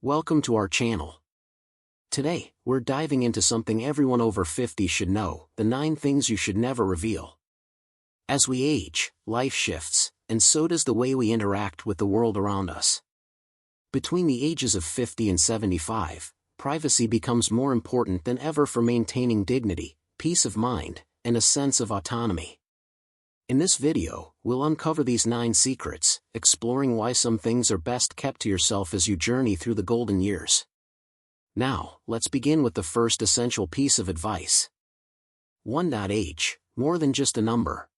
Welcome to our channel. Today, we're diving into something everyone over 50 should know, the 9 things you should never reveal. As we age, life shifts, and so does the way we interact with the world around us. Between the ages of 50 and 75, privacy becomes more important than ever for maintaining dignity, peace of mind, and a sense of autonomy. In this video, we'll uncover these 9 secrets, exploring why some things are best kept to yourself as you journey through the golden years. Now, let's begin with the first essential piece of advice. 1. Age, more than just a number.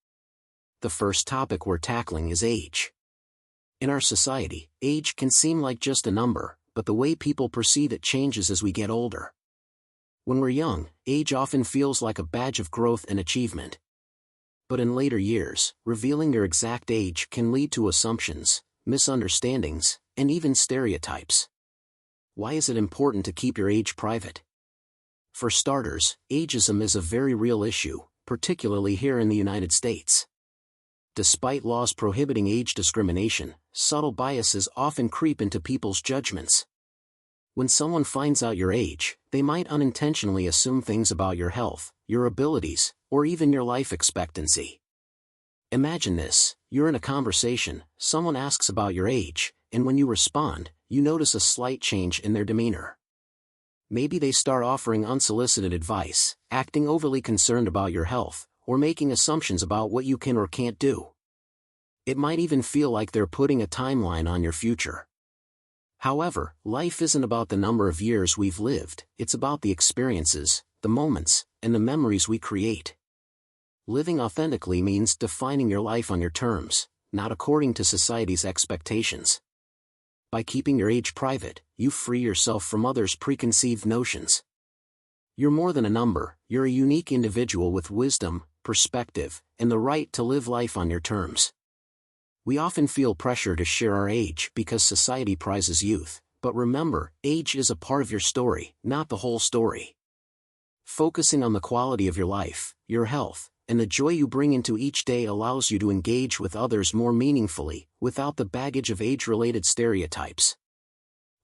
The first topic we're tackling is age. In our society, age can seem like just a number, but the way people perceive it changes as we get older. When we're young, age often feels like a badge of growth and achievement. But in later years, revealing your exact age can lead to assumptions, misunderstandings, and even stereotypes. Why is it important to keep your age private? For starters, ageism is a very real issue, particularly here in the United States. Despite laws prohibiting age discrimination, subtle biases often creep into people's judgments. When someone finds out your age, they might unintentionally assume things about your health, your abilities, or even your life expectancy. Imagine this: you're in a conversation, someone asks about your age, and when you respond, you notice a slight change in their demeanor. Maybe they start offering unsolicited advice, acting overly concerned about your health, or making assumptions about what you can or can't do. It might even feel like they're putting a timeline on your future. However, life isn't about the number of years we've lived, it's about the experiences, the moments, and the memories we create. Living authentically means defining your life on your terms, not according to society's expectations. By keeping your age private, you free yourself from others' preconceived notions. You're more than a number, you're a unique individual with wisdom, perspective, and the right to live life on your terms. We often feel pressure to share our age because society prizes youth, but remember, age is a part of your story, not the whole story. Focusing on the quality of your life, your health, and the joy you bring into each day allows you to engage with others more meaningfully, without the baggage of age-related stereotypes.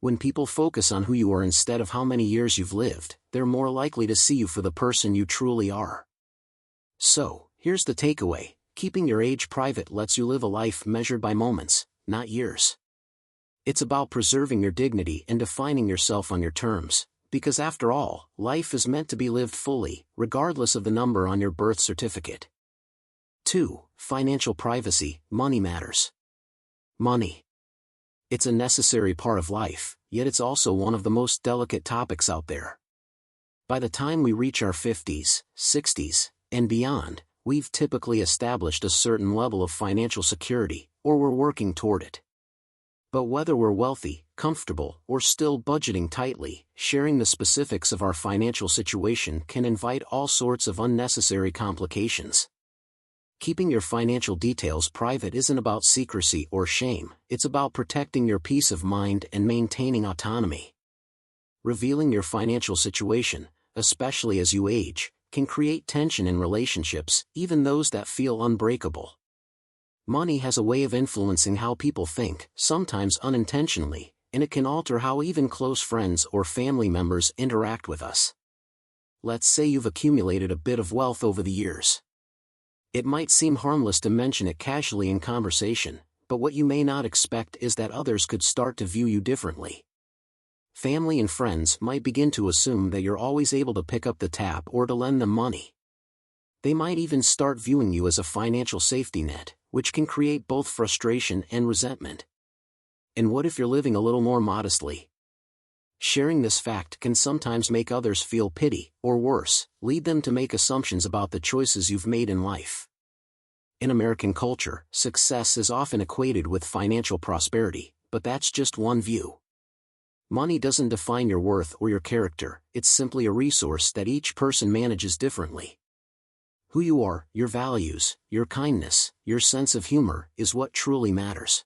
When people focus on who you are instead of how many years you've lived, they're more likely to see you for the person you truly are. So, here's the takeaway: keeping your age private lets you live a life measured by moments, not years. It's about preserving your dignity and defining yourself on your terms, because after all, life is meant to be lived fully, regardless of the number on your birth certificate. 2. Financial privacy. Money matters. Money. It's a necessary part of life, yet it's also one of the most delicate topics out there. By the time we reach our 50s, 60s, and beyond, we've typically established a certain level of financial security, or we're working toward it. But whether we're wealthy, comfortable, or still budgeting tightly, sharing the specifics of our financial situation can invite all sorts of unnecessary complications. Keeping your financial details private isn't about secrecy or shame, it's about protecting your peace of mind and maintaining autonomy. Revealing your financial situation, especially as you age, can create tension in relationships, even those that feel unbreakable. Money has a way of influencing how people think, sometimes unintentionally, and it can alter how even close friends or family members interact with us. Let's say you've accumulated a bit of wealth over the years. It might seem harmless to mention it casually in conversation, but what you may not expect is that others could start to view you differently. Family and friends might begin to assume that you're always able to pick up the tab or to lend them money. They might even start viewing you as a financial safety net, which can create both frustration and resentment. And what if you're living a little more modestly? Sharing this fact can sometimes make others feel pity, or worse, lead them to make assumptions about the choices you've made in life. In American culture, success is often equated with financial prosperity, but that's just one view. Money doesn't define your worth or your character, it's simply a resource that each person manages differently. Who you are, your values, your kindness, your sense of humor, is what truly matters.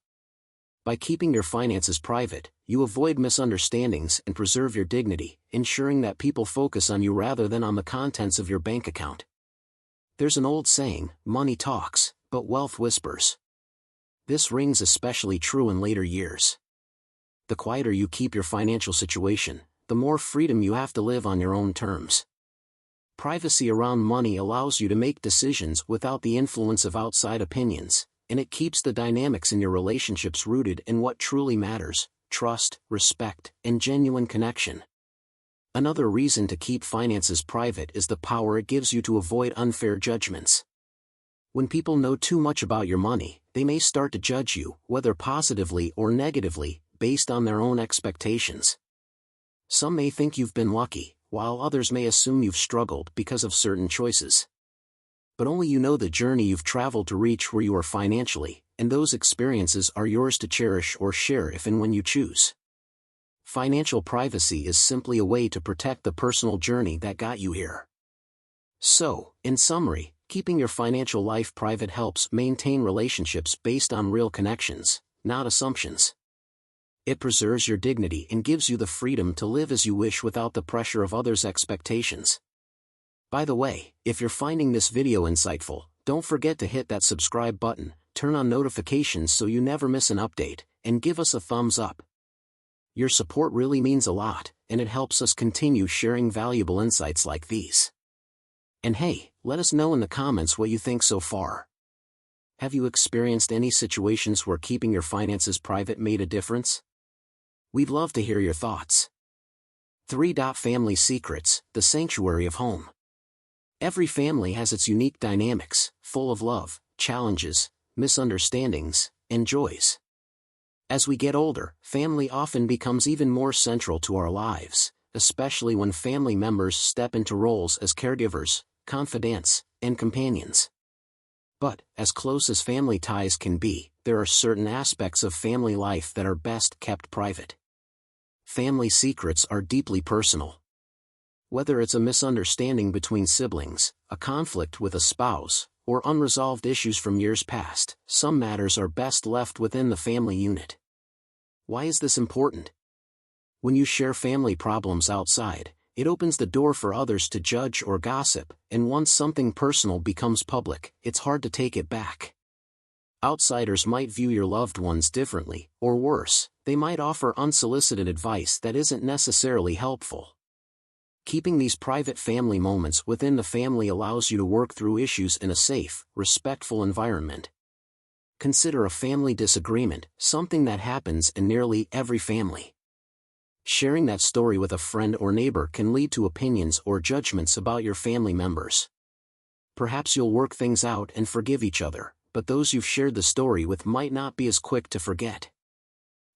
By keeping your finances private, you avoid misunderstandings and preserve your dignity, ensuring that people focus on you rather than on the contents of your bank account. There's an old saying, money talks, but wealth whispers. This rings especially true in later years. the quieter you keep your financial situation, the more freedom you have to live on your own terms. Privacy around money allows you to make decisions without the influence of outside opinions, and it keeps the dynamics in your relationships rooted in what truly matters: trust, respect, and genuine connection. Another reason to keep finances private is the power it gives you to avoid unfair judgments. When people know too much about your money, they may start to judge you, whether positively or negatively, based on their own expectations. Some may think you've been lucky, while others may assume you've struggled because of certain choices. But only you know the journey you've traveled to reach where you are financially, and those experiences are yours to cherish or share if and when you choose. Financial privacy is simply a way to protect the personal journey that got you here. So, in summary, keeping your financial life private helps maintain relationships based on real connections, not assumptions. It preserves your dignity and gives you the freedom to live as you wish without the pressure of others' expectations. By the way, if you're finding this video insightful, don't forget to hit that subscribe button, turn on notifications so you never miss an update, and give us a thumbs up. Your support really means a lot, and it helps us continue sharing valuable insights like these. And hey, let us know in the comments what you think so far. Have you experienced any situations where keeping your finances private made a difference? We'd love to hear your thoughts. 3. Family secrets, the sanctuary of home. Every family has its unique dynamics, full of love, challenges, misunderstandings, and joys. As we get older, family often becomes even more central to our lives, especially when family members step into roles as caregivers, confidants, and companions. But, as close as family ties can be, there are certain aspects of family life that are best kept private. Family secrets are deeply personal. Whether it's a misunderstanding between siblings, a conflict with a spouse, or unresolved issues from years past, some matters are best left within the family unit. Why is this important? When you share family problems outside, it opens the door for others to judge or gossip, and once something personal becomes public, it's hard to take it back. Outsiders might view your loved ones differently, or worse, they might offer unsolicited advice that isn't necessarily helpful. Keeping these private family moments within the family allows you to work through issues in a safe, respectful environment. Consider a family disagreement, something that happens in nearly every family. Sharing that story with a friend or neighbor can lead to opinions or judgments about your family members. Perhaps you'll work things out and forgive each other, but those you've shared the story with might not be as quick to forget.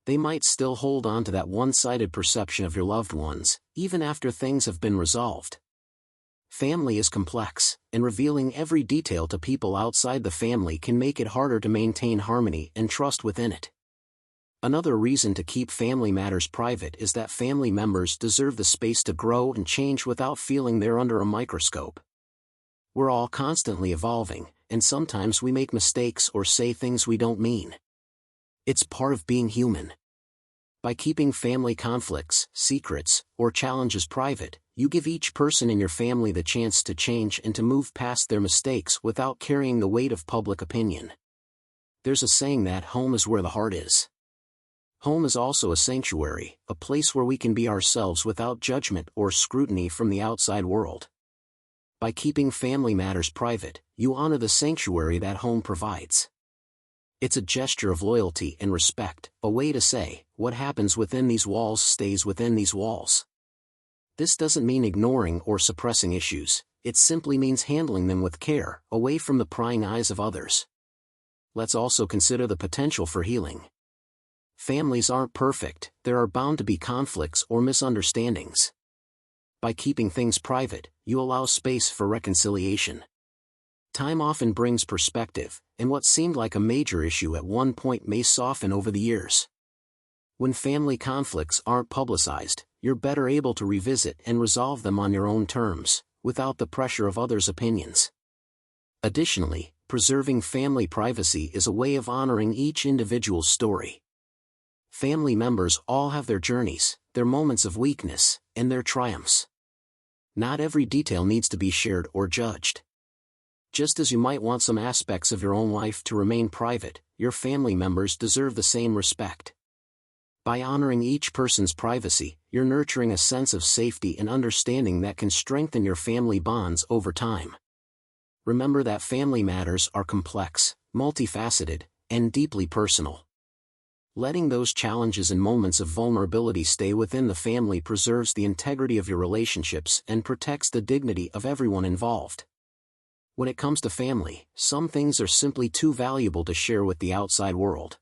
They might still hold on to that one-sided perception of your loved ones, even after things have been resolved. Family is complex, and revealing every detail to people outside the family can make it harder to maintain harmony and trust within it. Another reason to keep family matters private is that family members deserve the space to grow and change without feeling they're under a microscope. We're all constantly evolving, and sometimes we make mistakes or say things we don't mean. It's part of being human. By keeping family conflicts, secrets, or challenges private, you give each person in your family the chance to change and to move past their mistakes without carrying the weight of public opinion. There's a saying that home is where the heart is. Home is also a sanctuary, a place where we can be ourselves without judgment or scrutiny from the outside world. By keeping family matters private, you honor the sanctuary that home provides. It's a gesture of loyalty and respect, a way to say, what happens within these walls stays within these walls. This doesn't mean ignoring or suppressing issues, it simply means handling them with care, away from the prying eyes of others. Let's also consider the potential for healing. Families aren't perfect, there are bound to be conflicts or misunderstandings. By keeping things private, you allow space for reconciliation. Time often brings perspective, and what seemed like a major issue at one point may soften over the years. When family conflicts aren't publicized, you're better able to revisit and resolve them on your own terms, without the pressure of others' opinions. Additionally, preserving family privacy is a way of honoring each individual's story. Family members all have their journeys, their moments of weakness, and their triumphs. Not every detail needs to be shared or judged. Just as you might want some aspects of your own life to remain private, your family members deserve the same respect. By honoring each person's privacy, you're nurturing a sense of safety and understanding that can strengthen your family bonds over time. Remember that family matters are complex, multifaceted, and deeply personal. Letting those challenges and moments of vulnerability stay within the family preserves the integrity of your relationships and protects the dignity of everyone involved. When it comes to family, some things are simply too valuable to share with the outside world.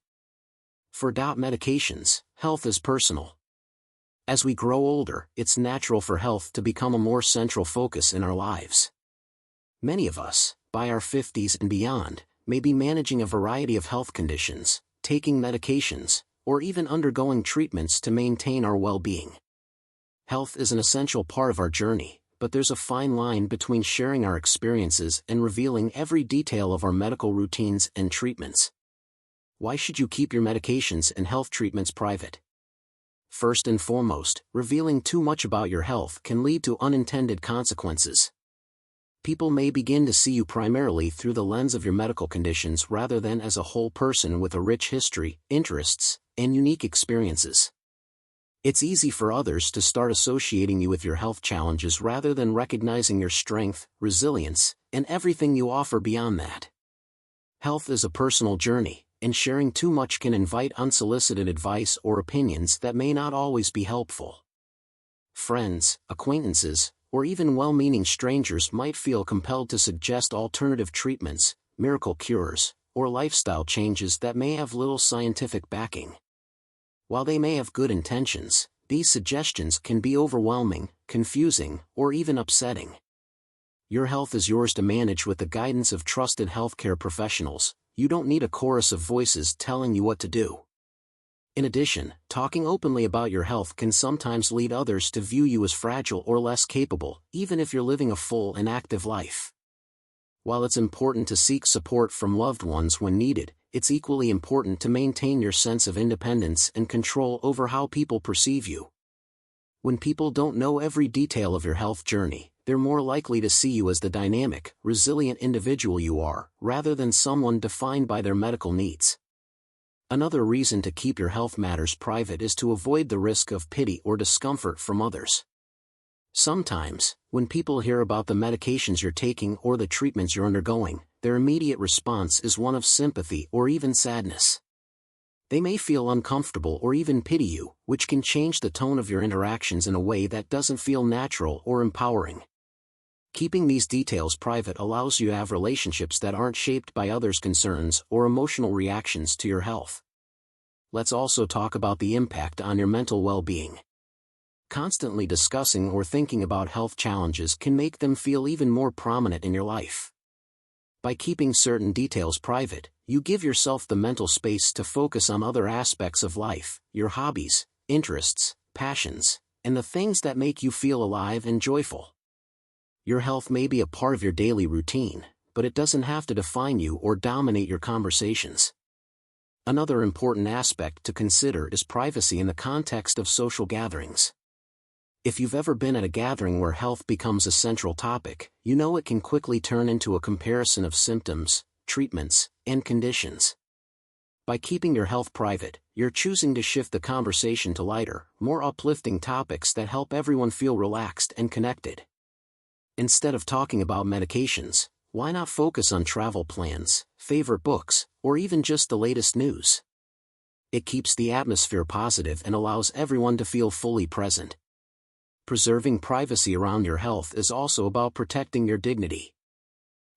For medications, health is personal. As we grow older, it's natural for health to become a more central focus in our lives. Many of us, by our 50s and beyond, may be managing a variety of health conditions, taking medications, or even undergoing treatments to maintain our well-being. Health is an essential part of our journey, but there's a fine line between sharing our experiences and revealing every detail of our medical routines and treatments. Why should you keep your medications and health treatments private? First and foremost, revealing too much about your health can lead to unintended consequences. People may begin to see you primarily through the lens of your medical conditions rather than as a whole person with a rich history, interests, and unique experiences. It's easy for others to start associating you with your health challenges rather than recognizing your strength, resilience, and everything you offer beyond that. Health is a personal journey, and sharing too much can invite unsolicited advice or opinions that may not always be helpful. Friends, acquaintances, or even well-meaning strangers might feel compelled to suggest alternative treatments, miracle cures, or lifestyle changes that may have little scientific backing. While they may have good intentions, these suggestions can be overwhelming, confusing, or even upsetting. Your health is yours to manage with the guidance of trusted healthcare professionals. You don't need a chorus of voices telling you what to do. In addition, talking openly about your health can sometimes lead others to view you as fragile or less capable, even if you're living a full and active life. While it's important to seek support from loved ones when needed, it's equally important to maintain your sense of independence and control over how people perceive you. When people don't know every detail of your health journey, they're more likely to see you as the dynamic, resilient individual you are, rather than someone defined by their medical needs. Another reason to keep your health matters private is to avoid the risk of pity or discomfort from others. Sometimes, when people hear about the medications you're taking or the treatments you're undergoing, their immediate response is one of sympathy or even sadness. They may feel uncomfortable or even pity you, which can change the tone of your interactions in a way that doesn't feel natural or empowering. Keeping these details private allows you to have relationships that aren't shaped by others' concerns or emotional reactions to your health. Let's also talk about the impact on your mental well-being. Constantly discussing or thinking about health challenges can make them feel even more prominent in your life. By keeping certain details private, you give yourself the mental space to focus on other aspects of life, your hobbies, interests, passions, and the things that make you feel alive and joyful. Your health may be a part of your daily routine, but it doesn't have to define you or dominate your conversations. Another important aspect to consider is privacy in the context of social gatherings. If you've ever been at a gathering where health becomes a central topic, you know it can quickly turn into a comparison of symptoms, treatments, and conditions. By keeping your health private, you're choosing to shift the conversation to lighter, more uplifting topics that help everyone feel relaxed and connected. Instead of talking about medications, why not focus on travel plans, favorite books, or even just the latest news? It keeps the atmosphere positive and allows everyone to feel fully present. Preserving privacy around your health is also about protecting your dignity.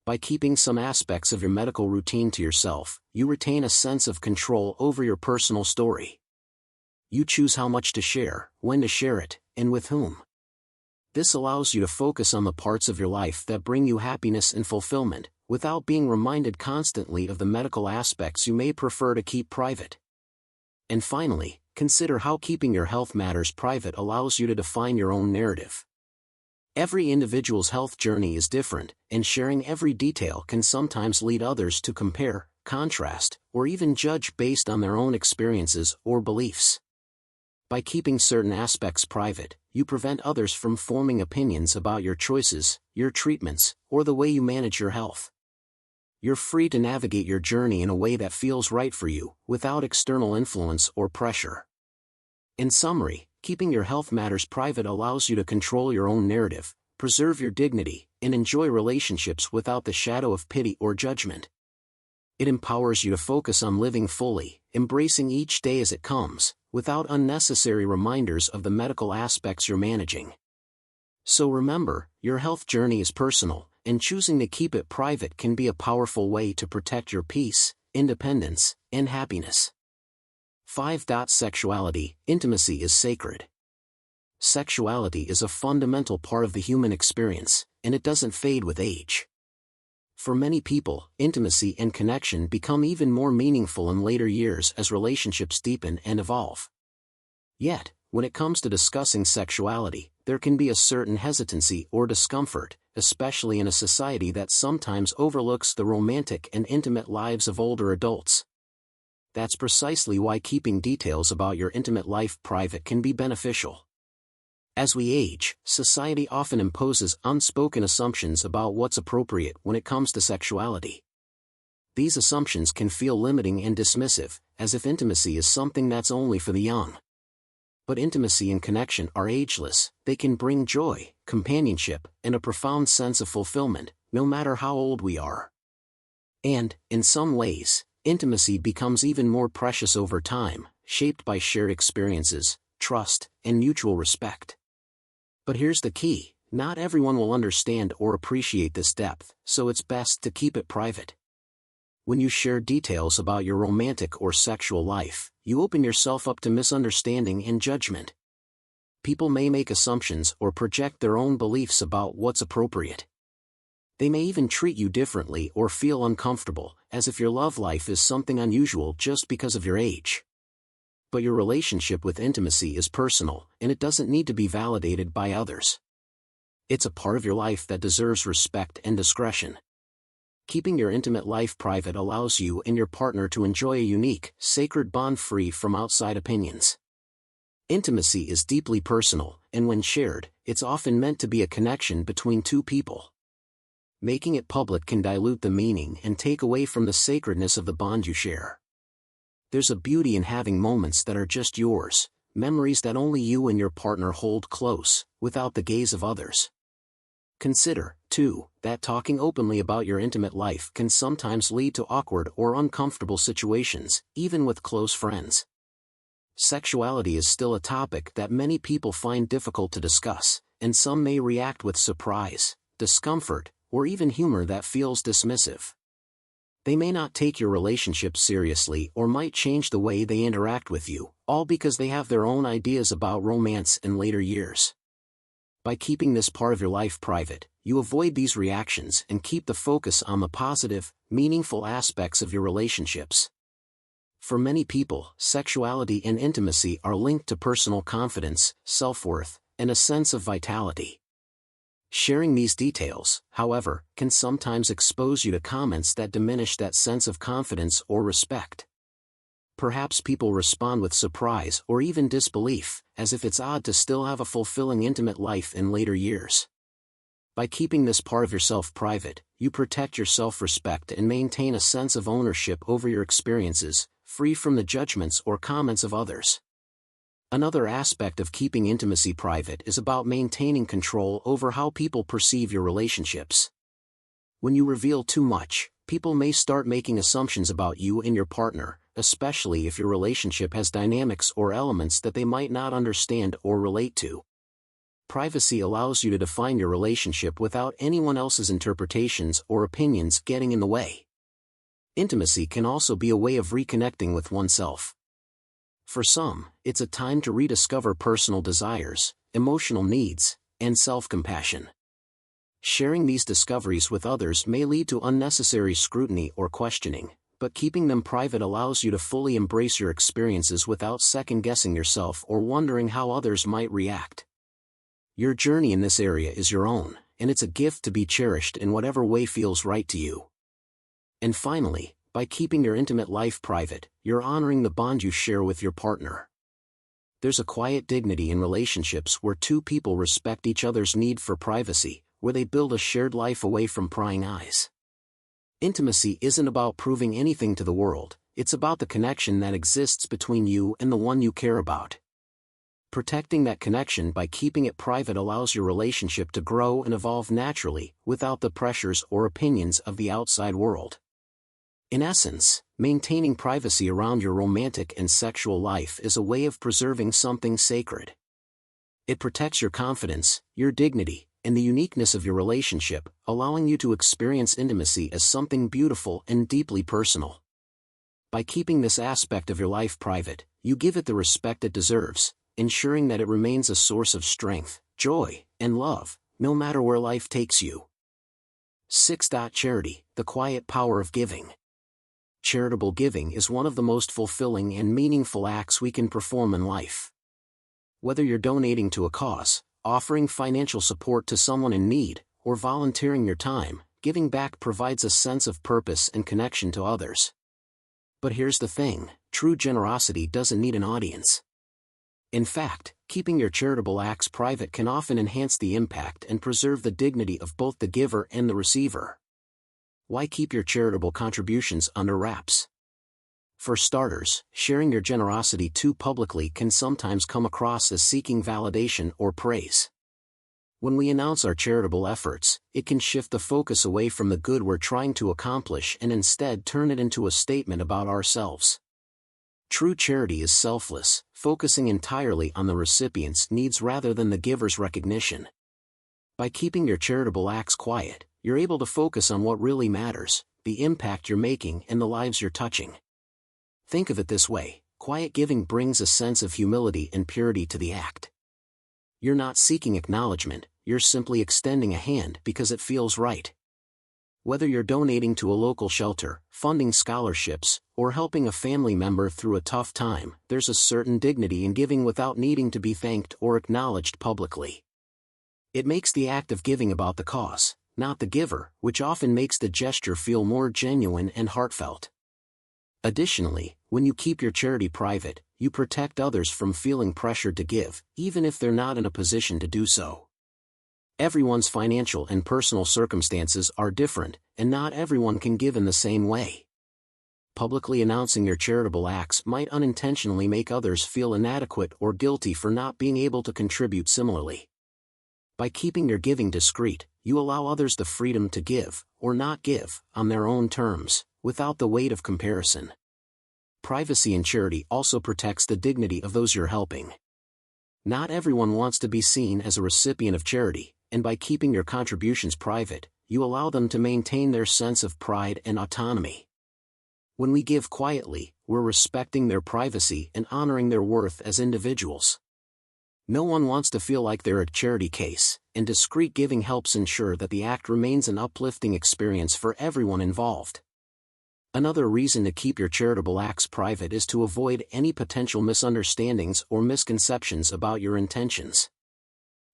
By keeping some aspects of your medical routine to yourself, you retain a sense of control over your personal story. You choose how much to share, when to share it, and with whom. This allows you to focus on the parts of your life that bring you happiness and fulfillment, without being reminded constantly of the medical aspects you may prefer to keep private. And finally, consider how keeping your health matters private allows you to define your own narrative. Every individual's health journey is different, and sharing every detail can sometimes lead others to compare, contrast, or even judge based on their own experiences or beliefs. By keeping certain aspects private, you prevent others from forming opinions about your choices, your treatments, or the way you manage your health. You're free to navigate your journey in a way that feels right for you, without external influence or pressure. In summary, keeping your health matters private allows you to control your own narrative, preserve your dignity, and enjoy relationships without the shadow of pity or judgment. It empowers you to focus on living fully, embracing each day as it comes, without unnecessary reminders of the medical aspects you're managing. So remember, your health journey is personal, and choosing to keep it private can be a powerful way to protect your peace, independence, and happiness. 5. Sexuality, intimacy is sacred. Sexuality is a fundamental part of the human experience, and it doesn't fade with age. For many people, intimacy and connection become even more meaningful in later years as relationships deepen and evolve. Yet, when it comes to discussing sexuality, there can be a certain hesitancy or discomfort, especially in a society that sometimes overlooks the romantic and intimate lives of older adults. That's precisely why keeping details about your intimate life private can be beneficial. As we age, society often imposes unspoken assumptions about what's appropriate when it comes to sexuality. These assumptions can feel limiting and dismissive, as if intimacy is something that's only for the young. But intimacy and connection are ageless. They can bring joy, companionship, and a profound sense of fulfillment, no matter how old we are. And, in some ways, intimacy becomes even more precious over time, shaped by shared experiences, trust, and mutual respect. But here's the key: not everyone will understand or appreciate this depth, so it's best to keep it private. When you share details about your romantic or sexual life, you open yourself up to misunderstanding and judgment. People may make assumptions or project their own beliefs about what's appropriate. They may even treat you differently or feel uncomfortable, as if your love life is something unusual just because of your age. But your relationship with intimacy is personal, and it doesn't need to be validated by others. It's a part of your life that deserves respect and discretion. Keeping your intimate life private allows you and your partner to enjoy a unique, sacred bond free from outside opinions. Intimacy is deeply personal, and when shared, it's often meant to be a connection between two people. Making it public can dilute the meaning and take away from the sacredness of the bond you share. There's a beauty in having moments that are just yours, memories that only you and your partner hold close, without the gaze of others. Consider, too, that talking openly about your intimate life can sometimes lead to awkward or uncomfortable situations, even with close friends. Sexuality is still a topic that many people find difficult to discuss, and some may react with surprise, discomfort, or even humor that feels dismissive. They may not take your relationship seriously or might change the way they interact with you, all because they have their own ideas about romance in later years. By keeping this part of your life private, you avoid these reactions and keep the focus on the positive, meaningful aspects of your relationships. For many people, sexuality and intimacy are linked to personal confidence, self-worth, and a sense of vitality. Sharing these details, however, can sometimes expose you to comments that diminish that sense of confidence or respect. Perhaps people respond with surprise or even disbelief, as if it's odd to still have a fulfilling intimate life in later years. By keeping this part of yourself private, you protect your self-respect and maintain a sense of ownership over your experiences, free from the judgments or comments of others. Another aspect of keeping intimacy private is about maintaining control over how people perceive your relationships. When you reveal too much, people may start making assumptions about you and your partner, especially if your relationship has dynamics or elements that they might not understand or relate to. Privacy allows you to define your relationship without anyone else's interpretations or opinions getting in the way. Intimacy can also be a way of reconnecting with oneself. For some, it's a time to rediscover personal desires, emotional needs, and self-compassion. Sharing these discoveries with others may lead to unnecessary scrutiny or questioning, but keeping them private allows you to fully embrace your experiences without second-guessing yourself or wondering how others might react. Your journey in this area is your own, and it's a gift to be cherished in whatever way feels right to you. And finally, by keeping your intimate life private, you're honoring the bond you share with your partner. There's a quiet dignity in relationships where two people respect each other's need for privacy, where they build a shared life away from prying eyes. Intimacy isn't about proving anything to the world, it's about the connection that exists between you and the one you care about. Protecting that connection by keeping it private allows your relationship to grow and evolve naturally, without the pressures or opinions of the outside world. In essence, maintaining privacy around your romantic and sexual life is a way of preserving something sacred. It protects your confidence, your dignity, and the uniqueness of your relationship, allowing you to experience intimacy as something beautiful and deeply personal. By keeping this aspect of your life private, you give it the respect it deserves, ensuring that it remains a source of strength, joy, and love, no matter where life takes you. 6. Charity, the quiet power of giving. Charitable giving is one of the most fulfilling and meaningful acts we can perform in life. Whether you're donating to a cause, offering financial support to someone in need, or volunteering your time, giving back provides a sense of purpose and connection to others. But here's the thing, true generosity doesn't need an audience. In fact, keeping your charitable acts private can often enhance the impact and preserve the dignity of both the giver and the receiver. Why keep your charitable contributions under wraps? For starters, sharing your generosity too publicly can sometimes come across as seeking validation or praise. When we announce our charitable efforts, it can shift the focus away from the good we're trying to accomplish and instead turn it into a statement about ourselves. True charity is selfless, focusing entirely on the recipient's needs rather than the giver's recognition. By keeping your charitable acts quiet, you're able to focus on what really matters, the impact you're making and the lives you're touching. Think of it this way, quiet giving brings a sense of humility and purity to the act. You're not seeking acknowledgement, you're simply extending a hand because it feels right. Whether you're donating to a local shelter, funding scholarships, or helping a family member through a tough time, there's a certain dignity in giving without needing to be thanked or acknowledged publicly. It makes the act of giving about the cause, not the giver, which often makes the gesture feel more genuine and heartfelt. Additionally, when you keep your charity private, you protect others from feeling pressured to give, even if they're not in a position to do so. Everyone's financial and personal circumstances are different, and not everyone can give in the same way. Publicly announcing your charitable acts might unintentionally make others feel inadequate or guilty for not being able to contribute similarly. By keeping your giving discreet, you allow others the freedom to give, or not give, on their own terms, without the weight of comparison. Privacy in charity also protects the dignity of those you're helping. Not everyone wants to be seen as a recipient of charity, and by keeping your contributions private, you allow them to maintain their sense of pride and autonomy. When we give quietly, we're respecting their privacy and honoring their worth as individuals. No one wants to feel like they're a charity case, and discreet giving helps ensure that the act remains an uplifting experience for everyone involved. Another reason to keep your charitable acts private is to avoid any potential misunderstandings or misconceptions about your intentions.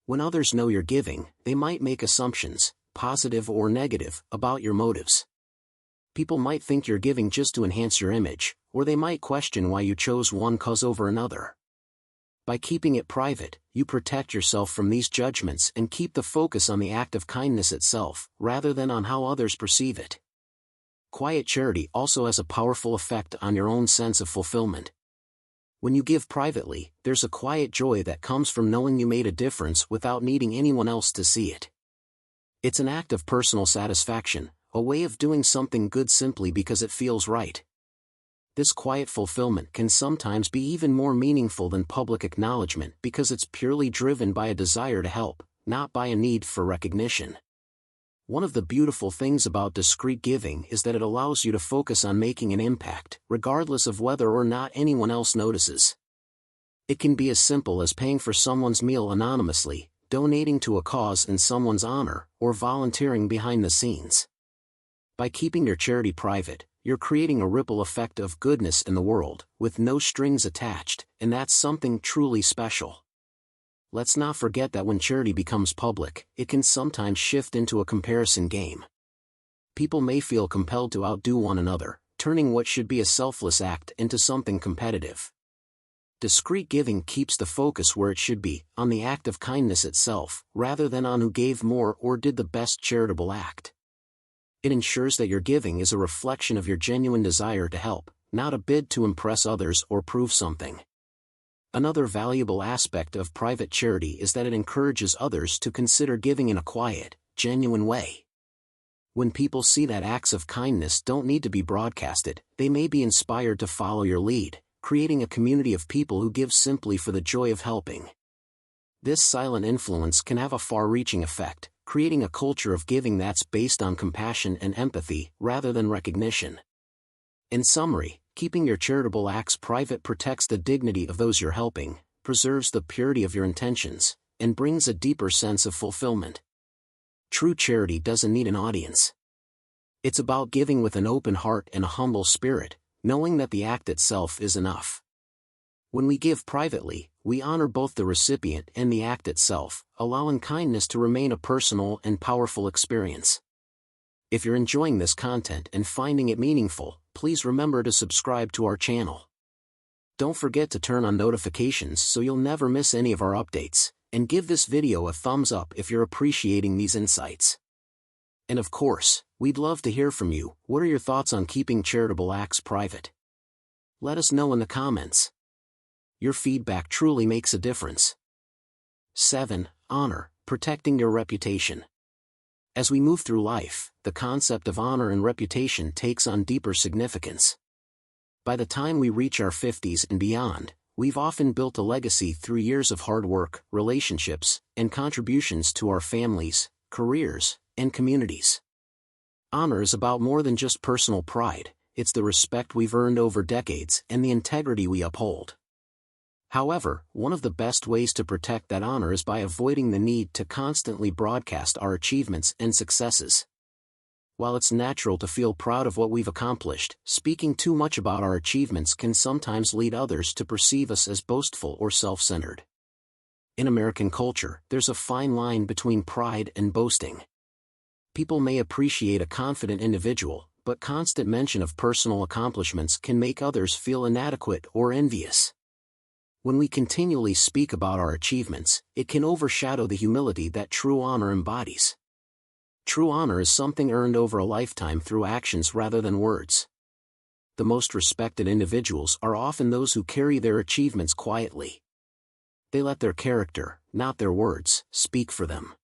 When others know you're giving, they might make assumptions, positive or negative, about your motives. People might think you're giving just to enhance your image, or they might question why you chose one cause over another. By keeping it private, you protect yourself from these judgments and keep the focus on the act of kindness itself, rather than on how others perceive it. Quiet charity also has a powerful effect on your own sense of fulfillment. When you give privately, there's a quiet joy that comes from knowing you made a difference without needing anyone else to see it. It's an act of personal satisfaction, a way of doing something good simply because it feels right. This quiet fulfillment can sometimes be even more meaningful than public acknowledgement because it's purely driven by a desire to help, not by a need for recognition. One of the beautiful things about discreet giving is that it allows you to focus on making an impact, regardless of whether or not anyone else notices. It can be as simple as paying for someone's meal anonymously, donating to a cause in someone's honor, or volunteering behind the scenes. By keeping your charity private, you're creating a ripple effect of goodness in the world, with no strings attached, and that's something truly special. Let's not forget that when charity becomes public, it can sometimes shift into a comparison game. People may feel compelled to outdo one another, turning what should be a selfless act into something competitive. Discreet giving keeps the focus where it should be, on the act of kindness itself, rather than on who gave more or did the best charitable act. It ensures that your giving is a reflection of your genuine desire to help, not a bid to impress others or prove something. Another valuable aspect of private charity is that it encourages others to consider giving in a quiet, genuine way. When people see that acts of kindness don't need to be broadcasted, they may be inspired to follow your lead, creating a community of people who give simply for the joy of helping. This silent influence can have a far-reaching effect, creating a culture of giving that's based on compassion and empathy, rather than recognition. In summary, keeping your charitable acts private protects the dignity of those you're helping, preserves the purity of your intentions, and brings a deeper sense of fulfillment. True charity doesn't need an audience. It's about giving with an open heart and a humble spirit, knowing that the act itself is enough. When we give privately, we honor both the recipient and the act itself, allowing kindness to remain a personal and powerful experience. If you're enjoying this content and finding it meaningful, please remember to subscribe to our channel. Don't forget to turn on notifications so you'll never miss any of our updates, and give this video a thumbs up if you're appreciating these insights. And of course, we'd love to hear from you. What are your thoughts on keeping charitable acts private? Let us know in the comments. Your feedback truly makes a difference. 7. Honor, protecting your reputation. As we move through life, the concept of honor and reputation takes on deeper significance. By the time we reach our 50s and beyond, we've often built a legacy through years of hard work, relationships, and contributions to our families, careers, and communities. Honor is about more than just personal pride, it's the respect we've earned over decades and the integrity we uphold. However, one of the best ways to protect that honor is by avoiding the need to constantly broadcast our achievements and successes. While it's natural to feel proud of what we've accomplished, speaking too much about our achievements can sometimes lead others to perceive us as boastful or self-centered. In American culture, there's a fine line between pride and boasting. People may appreciate a confident individual, but constant mention of personal accomplishments can make others feel inadequate or envious. When we continually speak about our achievements, it can overshadow the humility that true honor embodies. True honor is something earned over a lifetime through actions rather than words. The most respected individuals are often those who carry their achievements quietly. They let their character, not their words, speak for them.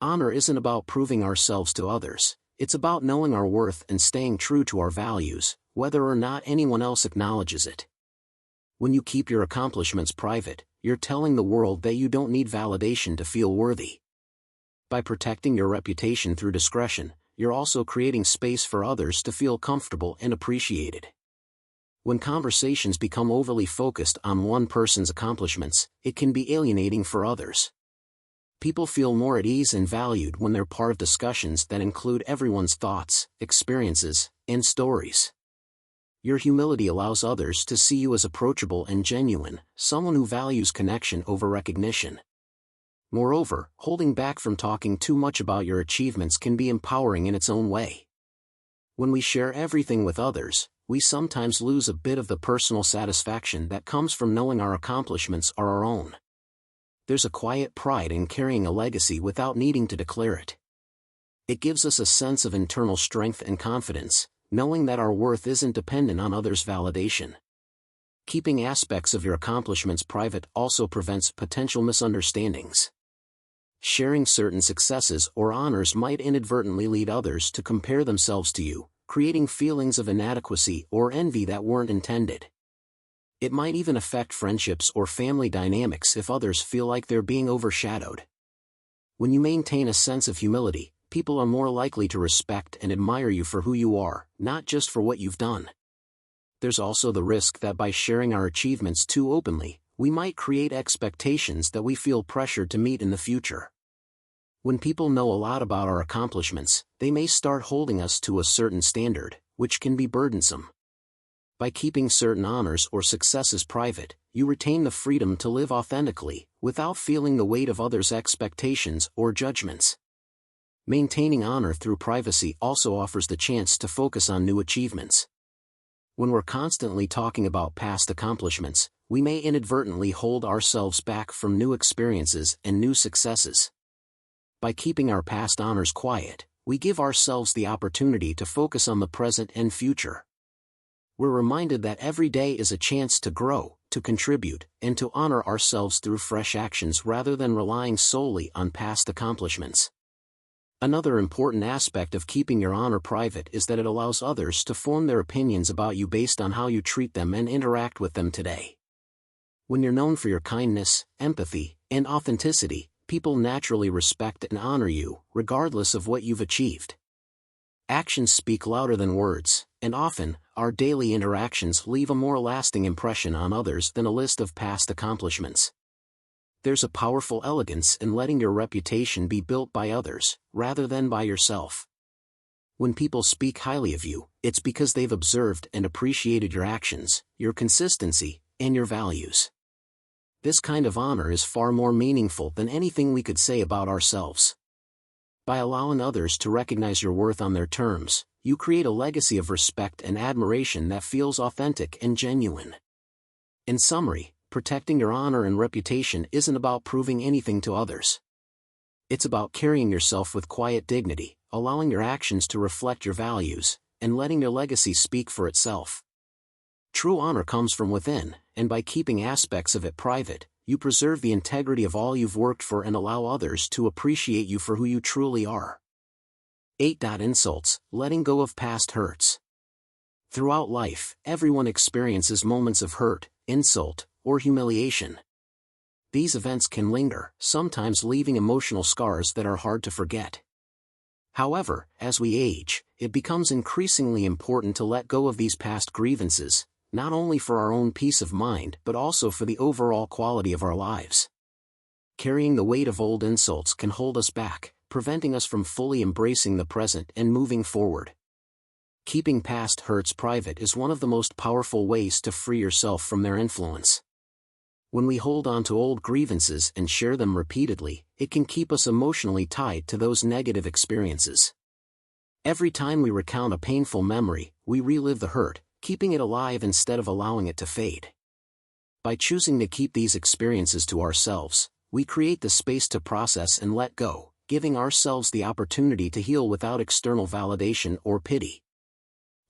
Honor isn't about proving ourselves to others, it's about knowing our worth and staying true to our values, whether or not anyone else acknowledges it. When you keep your accomplishments private, you're telling the world that you don't need validation to feel worthy. By protecting your reputation through discretion, you're also creating space for others to feel comfortable and appreciated. When conversations become overly focused on one person's accomplishments, it can be alienating for others. People feel more at ease and valued when they're part of discussions that include everyone's thoughts, experiences, and stories. Your humility allows others to see you as approachable and genuine, someone who values connection over recognition. Moreover, holding back from talking too much about your achievements can be empowering in its own way. When we share everything with others, we sometimes lose a bit of the personal satisfaction that comes from knowing our accomplishments are our own. There's a quiet pride in carrying a legacy without needing to declare it. It gives us a sense of internal strength and confidence, knowing that our worth isn't dependent on others' validation. Keeping aspects of your accomplishments private also prevents potential misunderstandings. Sharing certain successes or honors might inadvertently lead others to compare themselves to you, creating feelings of inadequacy or envy that weren't intended. It might even affect friendships or family dynamics if others feel like they're being overshadowed. When you maintain a sense of humility, people are more likely to respect and admire you for who you are, not just for what you've done. There's also the risk that by sharing our achievements too openly, we might create expectations that we feel pressured to meet in the future. When people know a lot about our accomplishments, they may start holding us to a certain standard, which can be burdensome. By keeping certain honors or successes private, you retain the freedom to live authentically, without feeling the weight of others' expectations or judgments. Maintaining honor through privacy also offers the chance to focus on new achievements. When we're constantly talking about past accomplishments, we may inadvertently hold ourselves back from new experiences and new successes. By keeping our past honors quiet, we give ourselves the opportunity to focus on the present and future. We're reminded that every day is a chance to grow, to contribute, and to honor ourselves through fresh actions rather than relying solely on past accomplishments. Another important aspect of keeping your honor private is that it allows others to form their opinions about you based on how you treat them and interact with them today. When you're known for your kindness, empathy, and authenticity, people naturally respect and honor you, regardless of what you've achieved. Actions speak louder than words, and often, our daily interactions leave a more lasting impression on others than a list of past accomplishments. There's a powerful elegance in letting your reputation be built by others, rather than by yourself. When people speak highly of you, it's because they've observed and appreciated your actions, your consistency, and your values. This kind of honor is far more meaningful than anything we could say about ourselves. By allowing others to recognize your worth on their terms, you create a legacy of respect and admiration that feels authentic and genuine. In summary, protecting your honor and reputation isn't about proving anything to others. It's about carrying yourself with quiet dignity, allowing your actions to reflect your values, and letting your legacy speak for itself. True honor comes from within, and by keeping aspects of it private, you preserve the integrity of all you've worked for and allow others to appreciate you for who you truly are. 8. Insults, letting go of past hurts. Throughout life, everyone experiences moments of hurt, insult, or humiliation. These events can linger, sometimes leaving emotional scars that are hard to forget. However, as we age, it becomes increasingly important to let go of these past grievances, not only for our own peace of mind but also for the overall quality of our lives. Carrying the weight of old insults can hold us back, preventing us from fully embracing the present and moving forward. Keeping past hurts private is one of the most powerful ways to free yourself from their influence. When we hold on to old grievances and share them repeatedly, it can keep us emotionally tied to those negative experiences. Every time we recount a painful memory, we relive the hurt, keeping it alive instead of allowing it to fade. By choosing to keep these experiences to ourselves, we create the space to process and let go, giving ourselves the opportunity to heal without external validation or pity.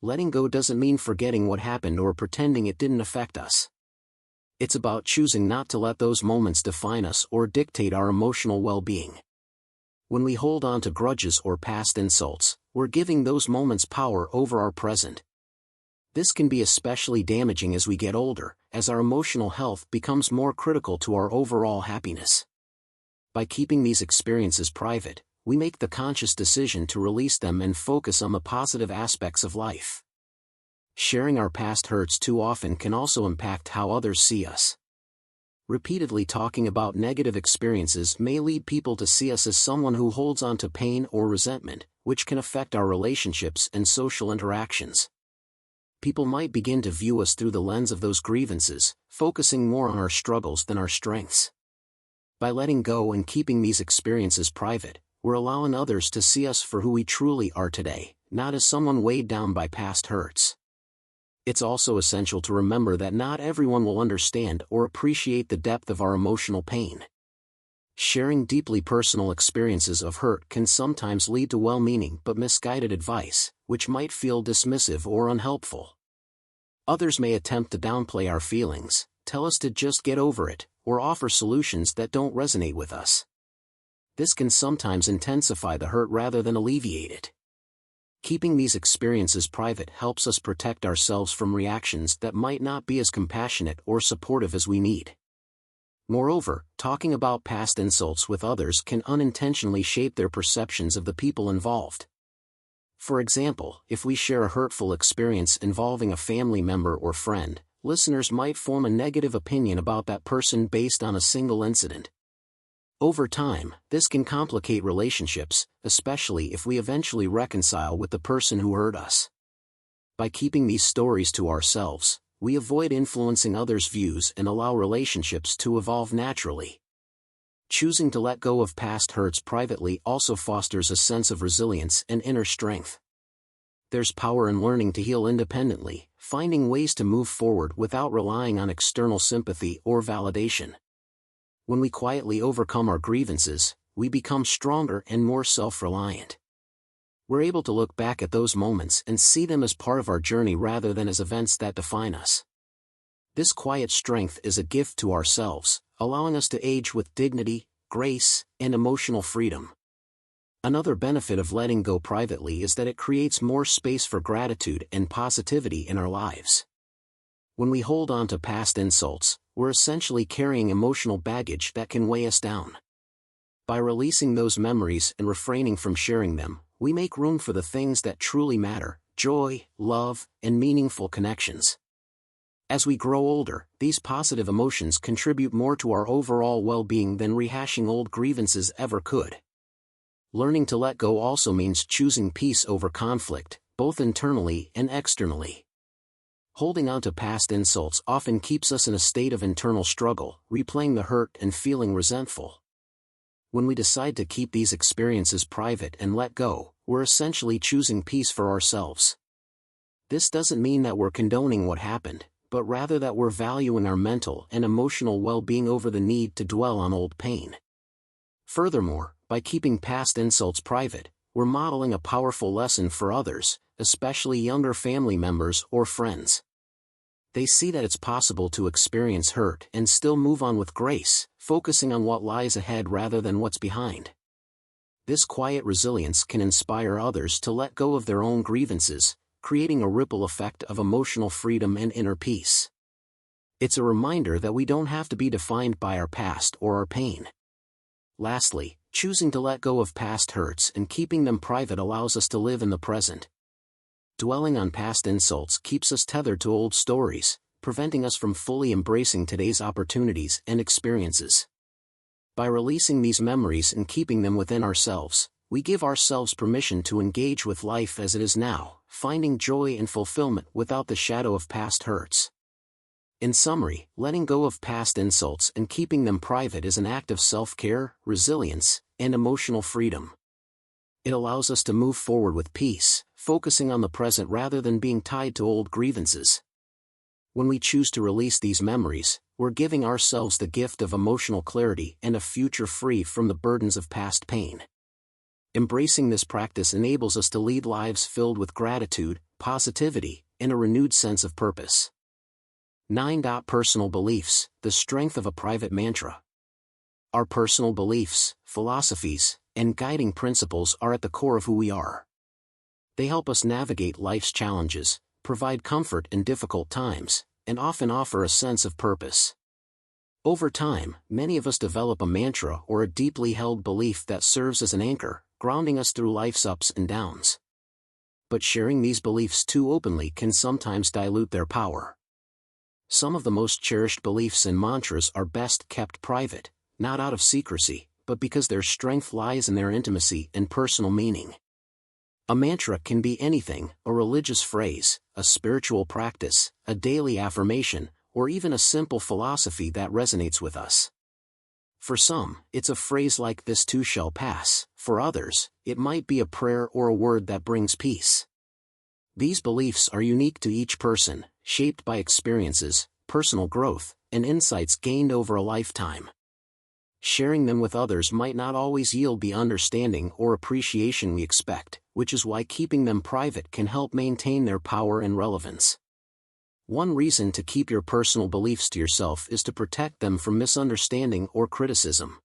Letting go doesn't mean forgetting what happened or pretending it didn't affect us. It's about choosing not to let those moments define us or dictate our emotional well-being. When we hold on to grudges or past insults, we're giving those moments power over our present. This can be especially damaging as we get older, as our emotional health becomes more critical to our overall happiness. By keeping these experiences private, we make the conscious decision to release them and focus on the positive aspects of life. Sharing our past hurts too often can also impact how others see us. Repeatedly talking about negative experiences may lead people to see us as someone who holds on to pain or resentment, which can affect our relationships and social interactions. People might begin to view us through the lens of those grievances, focusing more on our struggles than our strengths. By letting go and keeping these experiences private, we're allowing others to see us for who we truly are today, not as someone weighed down by past hurts. It's also essential to remember that not everyone will understand or appreciate the depth of our emotional pain. Sharing deeply personal experiences of hurt can sometimes lead to well-meaning but misguided advice, which might feel dismissive or unhelpful. Others may attempt to downplay our feelings, tell us to just get over it, or offer solutions that don't resonate with us. This can sometimes intensify the hurt rather than alleviate it. Keeping these experiences private helps us protect ourselves from reactions that might not be as compassionate or supportive as we need. Moreover, talking about past insults with others can unintentionally shape their perceptions of the people involved. For example, if we share a hurtful experience involving a family member or friend, listeners might form a negative opinion about that person based on a single incident. Over time, this can complicate relationships, especially if we eventually reconcile with the person who hurt us. By keeping these stories to ourselves, we avoid influencing others' views and allow relationships to evolve naturally. Choosing to let go of past hurts privately also fosters a sense of resilience and inner strength. There's power in learning to heal independently, finding ways to move forward without relying on external sympathy or validation. When we quietly overcome our grievances, we become stronger and more self-reliant. We're able to look back at those moments and see them as part of our journey rather than as events that define us. This quiet strength is a gift to ourselves, allowing us to age with dignity, grace, and emotional freedom. Another benefit of letting go privately is that it creates more space for gratitude and positivity in our lives. When we hold on to past insults, we're essentially carrying emotional baggage that can weigh us down. By releasing those memories and refraining from sharing them, we make room for the things that truly matter: joy, love, and meaningful connections. As we grow older, these positive emotions contribute more to our overall well-being than rehashing old grievances ever could. Learning to let go also means choosing peace over conflict, both internally and externally. Holding on to past insults often keeps us in a state of internal struggle, replaying the hurt and feeling resentful. When we decide to keep these experiences private and let go, we're essentially choosing peace for ourselves. This doesn't mean that we're condoning what happened, but rather that we're valuing our mental and emotional well-being over the need to dwell on old pain. Furthermore, by keeping past insults private, we're modeling a powerful lesson for others, especially younger family members or friends. They see that it's possible to experience hurt and still move on with grace, focusing on what lies ahead rather than what's behind. This quiet resilience can inspire others to let go of their own grievances, creating a ripple effect of emotional freedom and inner peace. It's a reminder that we don't have to be defined by our past or our pain. Lastly, choosing to let go of past hurts and keeping them private allows us to live in the present. Dwelling on past insults keeps us tethered to old stories, preventing us from fully embracing today's opportunities and experiences. By releasing these memories and keeping them within ourselves, we give ourselves permission to engage with life as it is now, finding joy and fulfillment without the shadow of past hurts. In summary, letting go of past insults and keeping them private is an act of self-care, resilience, and emotional freedom. It allows us to move forward with peace, focusing on the present rather than being tied to old grievances. When we choose to release these memories, we're giving ourselves the gift of emotional clarity and a future free from the burdens of past pain. Embracing this practice enables us to lead lives filled with gratitude, positivity, and a renewed sense of purpose. 9. Personal beliefs, the strength of a private mantra. Our personal beliefs, philosophies, and guiding principles are at the core of who we are. They help us navigate life's challenges, provide comfort in difficult times, and often offer a sense of purpose. Over time, many of us develop a mantra or a deeply held belief that serves as an anchor, grounding us through life's ups and downs. But sharing these beliefs too openly can sometimes dilute their power. Some of the most cherished beliefs and mantras are best kept private, not out of secrecy, but because their strength lies in their intimacy and personal meaning. A mantra can be anything: a religious phrase, a spiritual practice, a daily affirmation, or even a simple philosophy that resonates with us. For some, it's a phrase like "this too shall pass." For others, it might be a prayer or a word that brings peace. These beliefs are unique to each person, shaped by experiences, personal growth, and insights gained over a lifetime. Sharing them with others might not always yield the understanding or appreciation we expect, which is why keeping them private can help maintain their power and relevance. One reason to keep your personal beliefs to yourself is to protect them from misunderstanding or criticism.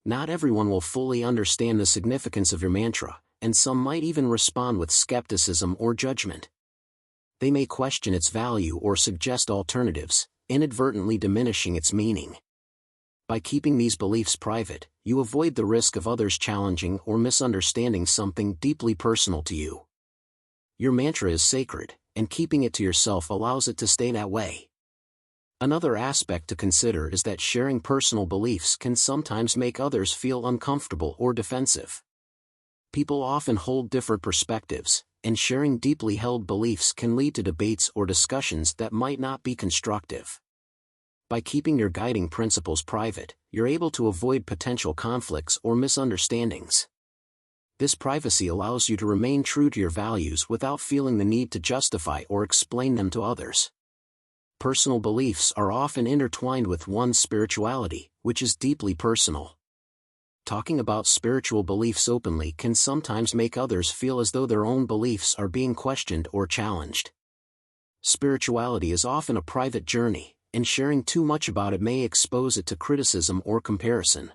Not everyone will fully understand the significance of your mantra, and some might even respond with skepticism or judgment. They may question its value or suggest alternatives, inadvertently diminishing its meaning. By keeping these beliefs private, you avoid the risk of others challenging or misunderstanding something deeply personal to you. Your mantra is sacred, and keeping it to yourself allows it to stay that way. Another aspect to consider is that sharing personal beliefs can sometimes make others feel uncomfortable or defensive. People often hold different perspectives, and sharing deeply held beliefs can lead to debates or discussions that might not be constructive. By keeping your guiding principles private, you're able to avoid potential conflicts or misunderstandings. This privacy allows you to remain true to your values without feeling the need to justify or explain them to others. Personal beliefs are often intertwined with one's spirituality, which is deeply personal. Talking about spiritual beliefs openly can sometimes make others feel as though their own beliefs are being questioned or challenged. Spirituality is often a private journey, and sharing too much about it may expose it to criticism or comparison.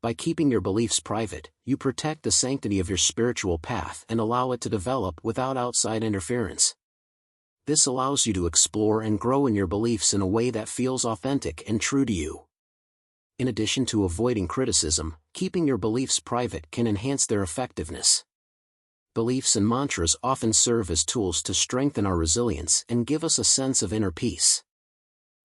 By keeping your beliefs private, you protect the sanctity of your spiritual path and allow it to develop without outside interference. This allows you to explore and grow in your beliefs in a way that feels authentic and true to you. In addition to avoiding criticism, keeping your beliefs private can enhance their effectiveness. Beliefs and mantras often serve as tools to strengthen our resilience and give us a sense of inner peace.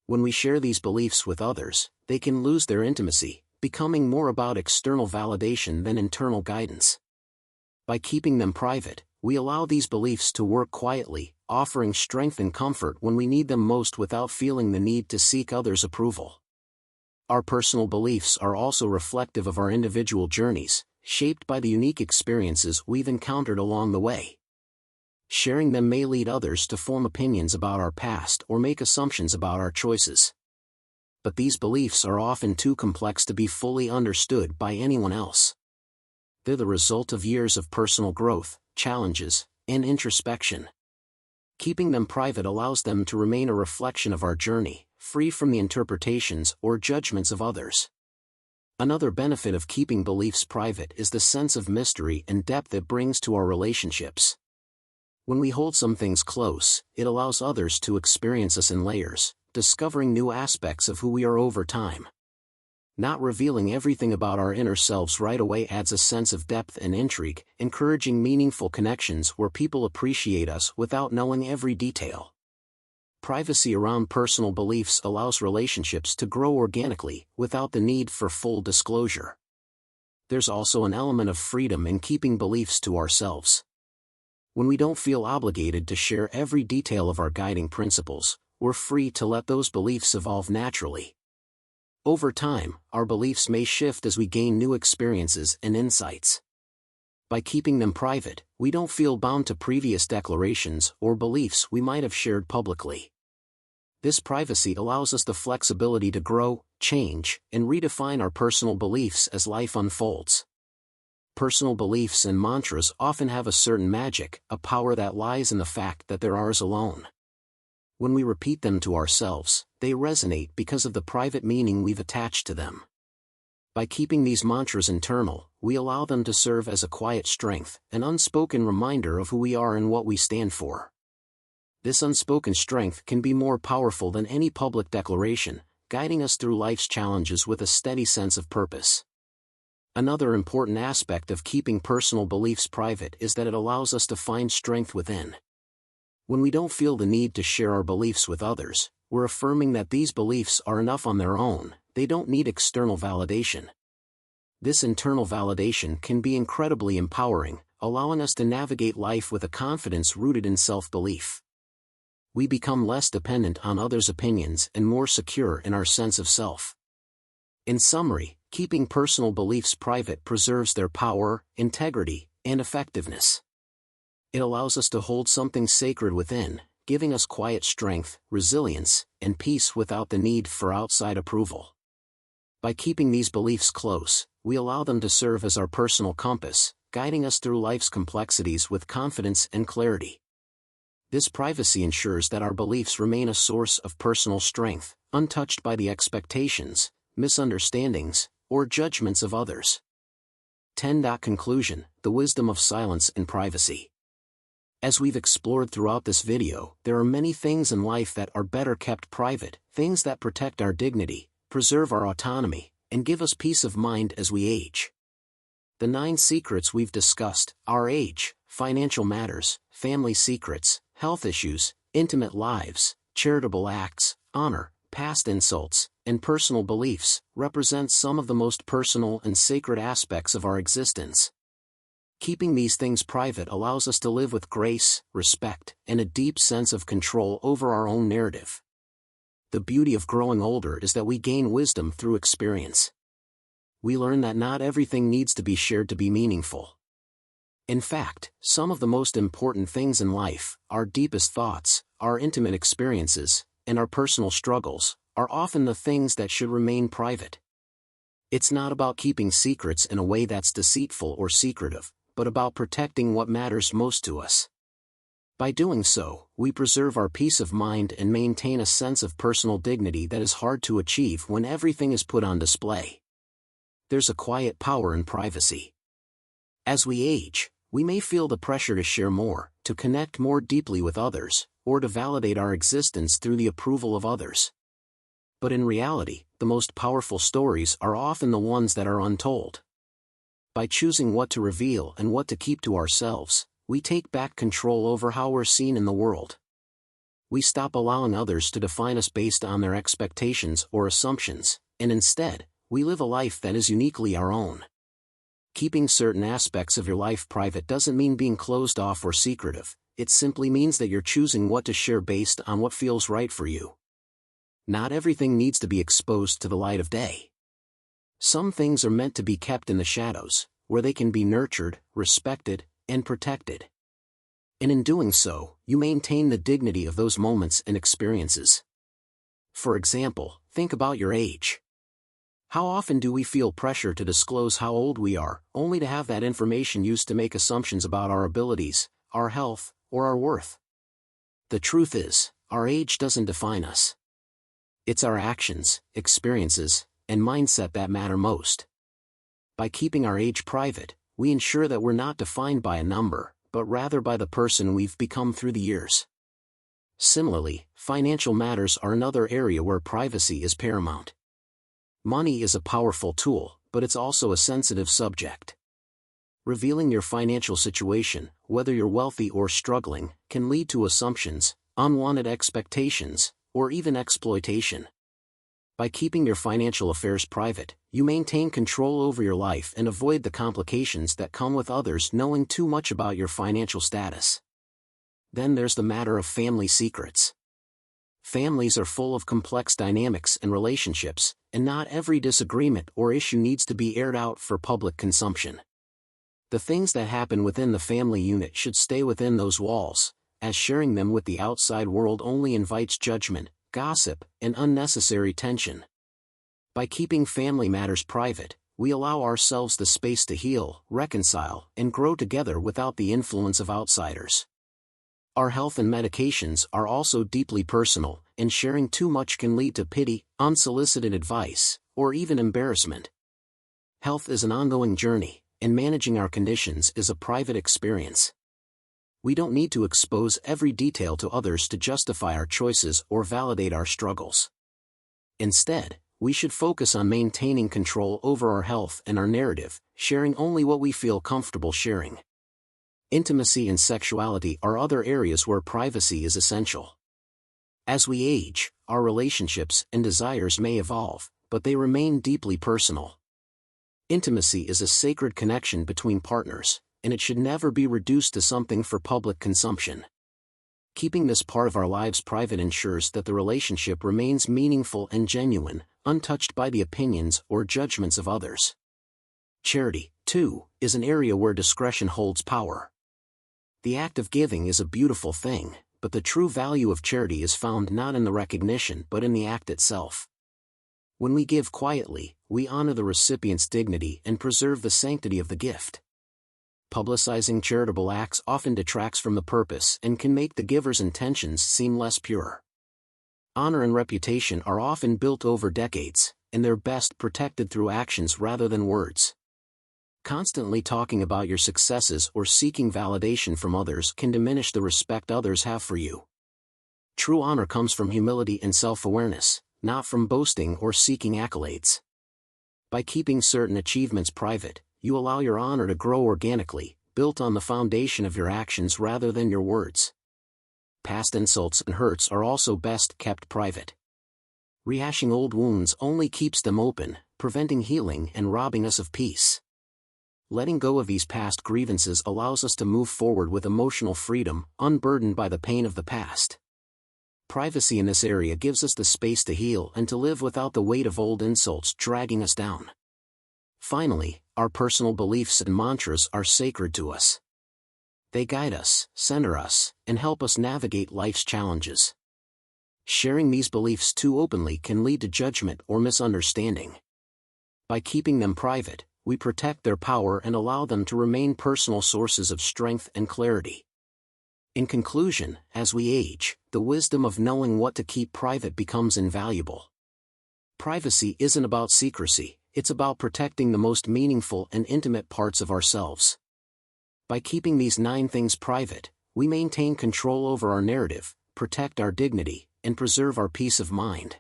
When we share these beliefs with others, they can lose their intimacy, becoming more about external validation than internal guidance. By keeping them private, we allow these beliefs to work quietly, offering strength and comfort when we need them most without feeling the need to seek others' approval. Our personal beliefs are also reflective of our individual journeys, shaped by the unique experiences we've encountered along the way. Sharing them may lead others to form opinions about our past or make assumptions about our choices. But these beliefs are often too complex to be fully understood by anyone else. They're the result of years of personal growth, challenges, and introspection. Keeping them private allows them to remain a reflection of our journey, free from the interpretations or judgments of others. Another benefit of keeping beliefs private is the sense of mystery and depth it brings to our relationships. When we hold some things close, it allows others to experience us in layers, discovering new aspects of who we are over time. Not revealing everything about our inner selves right away adds a sense of depth and intrigue, encouraging meaningful connections where people appreciate us without knowing every detail. Privacy around personal beliefs allows relationships to grow organically, without the need for full disclosure. There's also an element of freedom in keeping beliefs to ourselves. When we don't feel obligated to share every detail of our guiding principles, we're free to let those beliefs evolve naturally. Over time, our beliefs may shift as we gain new experiences and insights. By keeping them private, we don't feel bound to previous declarations or beliefs we might have shared publicly. This privacy allows us the flexibility to grow, change, and redefine our personal beliefs as life unfolds. Personal beliefs and mantras often have a certain magic, a power that lies in the fact that they're ours alone. When we repeat them to ourselves, they resonate because of the private meaning we've attached to them. By keeping these mantras internal, we allow them to serve as a quiet strength, an unspoken reminder of who we are and what we stand for. This unspoken strength can be more powerful than any public declaration, guiding us through life's challenges with a steady sense of purpose. Another important aspect of keeping personal beliefs private is that it allows us to find strength within. When we don't feel the need to share our beliefs with others, we're affirming that these beliefs are enough on their own, they don't need external validation. This internal validation can be incredibly empowering, allowing us to navigate life with a confidence rooted in self-belief. We become less dependent on others' opinions and more secure in our sense of self. In summary, keeping personal beliefs private preserves their power, integrity, and effectiveness. It allows us to hold something sacred within, giving us quiet strength, resilience, and peace without the need for outside approval. By keeping these beliefs close, we allow them to serve as our personal compass, guiding us through life's complexities with confidence and clarity. This privacy ensures that our beliefs remain a source of personal strength, untouched by the expectations, misunderstandings, or judgments of others. 10. Conclusion: the wisdom of silence and privacy. As we've explored throughout this video, there are many things in life that are better kept private, things that protect our dignity, preserve our autonomy, and give us peace of mind as we age. The 9 secrets we've discussed: our age, financial matters, family secrets, health issues, intimate lives, charitable acts, honor, past insults, and personal beliefs, represent some of the most personal and sacred aspects of our existence. Keeping these things private allows us to live with grace, respect, and a deep sense of control over our own narrative. The beauty of growing older is that we gain wisdom through experience. We learn that not everything needs to be shared to be meaningful. In fact, some of the most important things in life, our deepest thoughts, our intimate experiences, and our personal struggles, are often the things that should remain private. It's not about keeping secrets in a way that's deceitful or secretive, but about protecting what matters most to us. By doing so, we preserve our peace of mind and maintain a sense of personal dignity that is hard to achieve when everything is put on display. There's a quiet power in privacy. As we age, we may feel the pressure to share more, to connect more deeply with others, or to validate our existence through the approval of others. But in reality, the most powerful stories are often the ones that are untold. By choosing what to reveal and what to keep to ourselves, we take back control over how we're seen in the world. We stop allowing others to define us based on their expectations or assumptions, and instead, we live a life that is uniquely our own. Keeping certain aspects of your life private doesn't mean being closed off or secretive, it simply means that you're choosing what to share based on what feels right for you. Not everything needs to be exposed to the light of day. Some things are meant to be kept in the shadows, where they can be nurtured, respected, and protected. And in doing so, you maintain the dignity of those moments and experiences. For example, think about your age. How often do we feel pressure to disclose how old we are, only to have that information used to make assumptions about our abilities, our health, or our worth? The truth is, our age doesn't define us. It's our actions, experiences, and mindset that matter most. By keeping our age private, we ensure that we're not defined by a number, but rather by the person we've become through the years. Similarly, financial matters are another area where privacy is paramount. Money is a powerful tool, but it's also a sensitive subject. Revealing your financial situation, whether you're wealthy or struggling, can lead to assumptions, unwanted expectations, or even exploitation. By keeping your financial affairs private, you maintain control over your life and avoid the complications that come with others knowing too much about your financial status. Then there's the matter of family secrets. Families are full of complex dynamics and relationships, and not every disagreement or issue needs to be aired out for public consumption. The things that happen within the family unit should stay within those walls, as sharing them with the outside world only invites judgment, gossip, and unnecessary tension. By keeping family matters private, we allow ourselves the space to heal, reconcile, and grow together without the influence of outsiders. Our health and medications are also deeply personal, and sharing too much can lead to pity, unsolicited advice, or even embarrassment. Health is an ongoing journey, and managing our conditions is a private experience. We don't need to expose every detail to others to justify our choices or validate our struggles. Instead, we should focus on maintaining control over our health and our narrative, sharing only what we feel comfortable sharing. Intimacy and sexuality are other areas where privacy is essential. As we age, our relationships and desires may evolve, but they remain deeply personal. Intimacy is a sacred connection between partners, and it should never be reduced to something for public consumption. Keeping this part of our lives private ensures that the relationship remains meaningful and genuine, untouched by the opinions or judgments of others. Charity, too, is an area where discretion holds power. The act of giving is a beautiful thing, but the true value of charity is found not in the recognition but in the act itself. When we give quietly, we honor the recipient's dignity and preserve the sanctity of the gift. Publicizing charitable acts often detracts from the purpose and can make the giver's intentions seem less pure. Honor and reputation are often built over decades, and they're best protected through actions rather than words. Constantly talking about your successes or seeking validation from others can diminish the respect others have for you. True honor comes from humility and self-awareness, not from boasting or seeking accolades. By keeping certain achievements private, you allow your honor to grow organically, built on the foundation of your actions rather than your words. Past insults and hurts are also best kept private. Rehashing old wounds only keeps them open, preventing healing and robbing us of peace. Letting go of these past grievances allows us to move forward with emotional freedom, unburdened by the pain of the past. Privacy in this area gives us the space to heal and to live without the weight of old insults dragging us down. Finally, our personal beliefs and mantras are sacred to us. They guide us, center us, and help us navigate life's challenges. Sharing these beliefs too openly can lead to judgment or misunderstanding. By keeping them private, we protect their power and allow them to remain personal sources of strength and clarity. In conclusion, as we age, the wisdom of knowing what to keep private becomes invaluable. Privacy isn't about secrecy, it's about protecting the most meaningful and intimate parts of ourselves. By keeping these 9 things private, we maintain control over our narrative, protect our dignity, and preserve our peace of mind.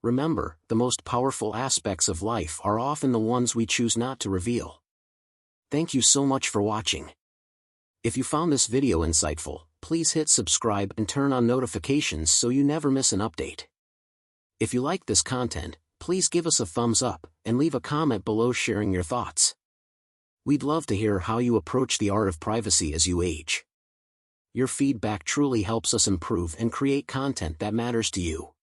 Remember, the most powerful aspects of life are often the ones we choose not to reveal. Thank you so much for watching. If you found this video insightful, please hit subscribe and turn on notifications so you never miss an update. If you like this content, please give us a thumbs up and leave a comment below sharing your thoughts. We'd love to hear how you approach the art of privacy as you age. Your feedback truly helps us improve and create content that matters to you.